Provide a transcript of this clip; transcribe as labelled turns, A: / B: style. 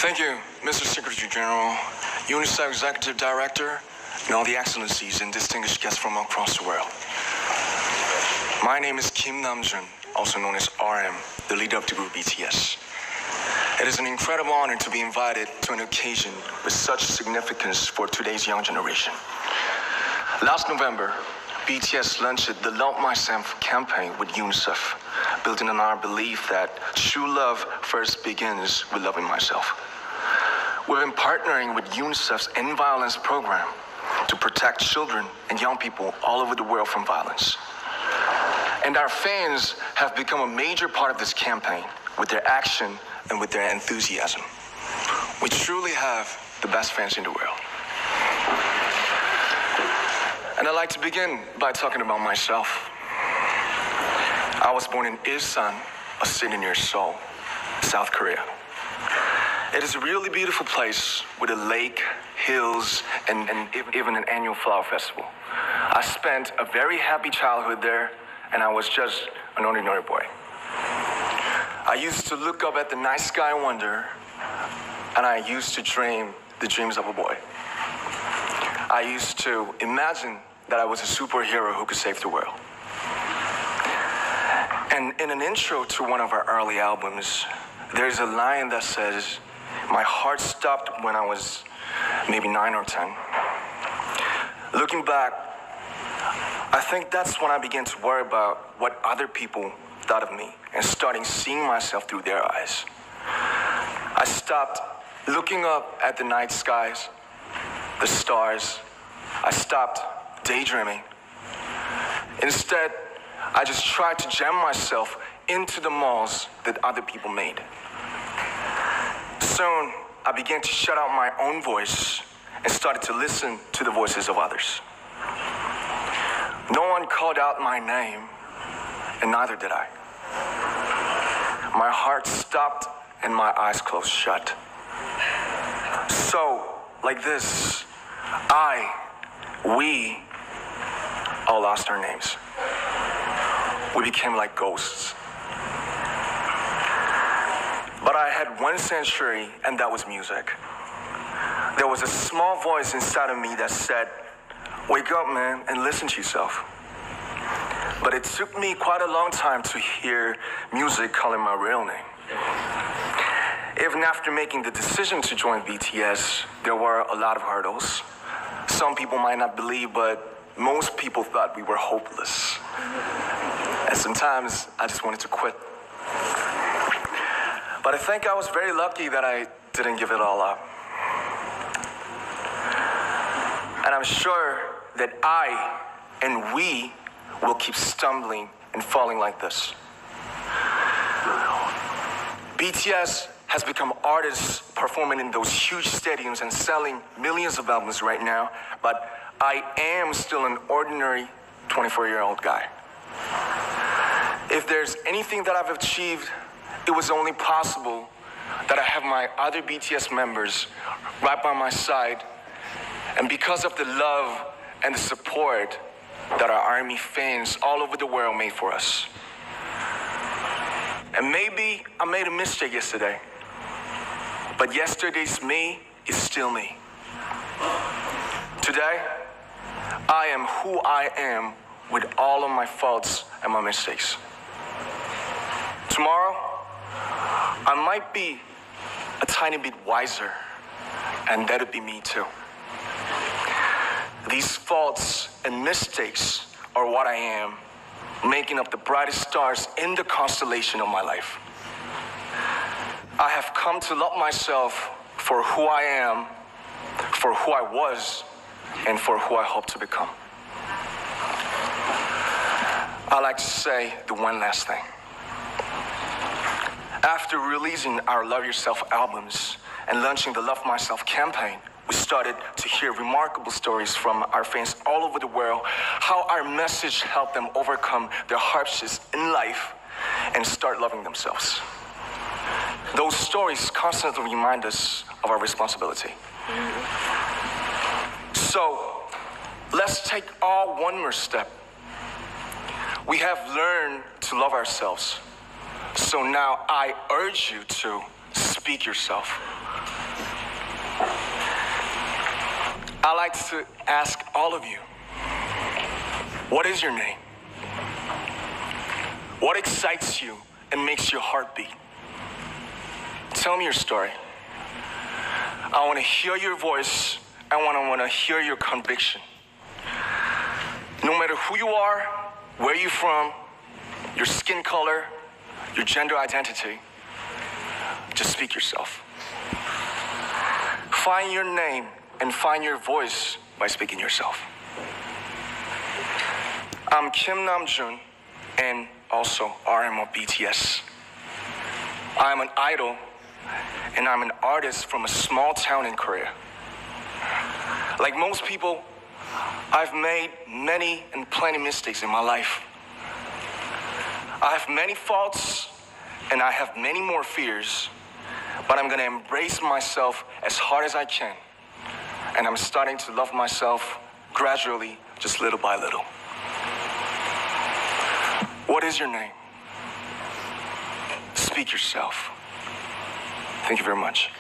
A: Thank you, Mr. Secretary General, UNICEF Executive Director, and all the excellencies and distinguished guests from across the world. My name is Kim Namjoon, also known as RM, the leader of the group BTS. It is an incredible honor to be invited to an occasion with such significance for today's young generation. Last November, BTS launched the Love Myself campaign with UNICEF, building on our belief that true love first begins with loving myself. We've been partnering with UNICEF's End Violence program to protect children and young people all over the world from violence. And our fans have become a major part of this campaign with their action and with their enthusiasm. We truly have the best fans in the world. And I'd like to begin by talking about myself. I was born in Ilsan, a city near Seoul, South Korea. It is a really beautiful place with a lake, hills, and even an annual flower festival. I spent a very happy childhood there, and I was just an ordinary boy. I used to look up at the night sky and wonder, and I used to dream the dreams of a boy. I used to imagine that I was a superhero who could save the world. And in an intro to one of our early albums, there's a line that says, "My heart stopped when I was maybe 9 or 10. Looking back, I think that's when I began to worry about what other people thought of me and starting seeing myself through their eyes. I stopped looking up at the night skies, the stars. I stopped daydreaming. Instead, I just tried to jam myself into the malls that other people made. Soon, I began to shut out my own voice and started to listen to the voices of others. No one called out my name, and neither did I. My heart stopped and my eyes closed shut. So, like this, we all lost our names. We became like ghosts. But I had one sanctuary, and that was music. There was a small voice inside of me that said, "Wake up, man, and listen to yourself." But it took me quite a long time to hear music calling my real name. Even after making the decision to join BTS, there were a lot of hurdles. Some people might not believe, but most people thought we were hopeless. And sometimes I just wanted to quit. But I think I was very lucky that I didn't give it all up. And I'm sure that I and we will keep stumbling and falling like this. BTS has become artists performing in those huge stadiums and selling millions of albums right now, but I am still an ordinary 24-year-old guy. If there's anything that I've achieved, it was only possible that I have my other BTS members right by my side, and because of the love and the support that our ARMY fans all over the world made for us. And maybe I made a mistake yesterday, but yesterday's me is still me. Today, I am who I am with all of my faults and my mistakes. Tomorrow, I might be a tiny bit wiser, and that'll be me too. These faults and mistakes are what I am, making up the brightest stars in the constellation of my life. I have come to love myself for who I am, for who I was, and for who I hope to become. I'd like to say the one last thing. After releasing our Love Yourself albums and launching the Love Myself campaign, we started to hear remarkable stories from our fans all over the world, how our message helped them overcome their hardships in life and start loving themselves. Those stories constantly remind us of our responsibility. So, let's take one more step. We have learned to love ourselves. So now I urge you to Speak yourself. I like to ask all of you, what is your name? What excites you and makes your heart beat? Tell me your story. I want to hear your voice. I want to hear your conviction. No matter who you are, where you're from, your skin color, your gender identity, just speak yourself. Find your name and find your voice by speaking yourself. I'm Kim Namjoon and also RM of BTS. I'm an idol and I'm an artist from a small town in Korea. Like most people, I've made many and plenty mistakes in my life. I have many faults and I have many more fears, but I'm gonna embrace myself as hard as I can. And I'm starting to love myself gradually, just little by little. What is your name? Speak yourself. Thank you very much.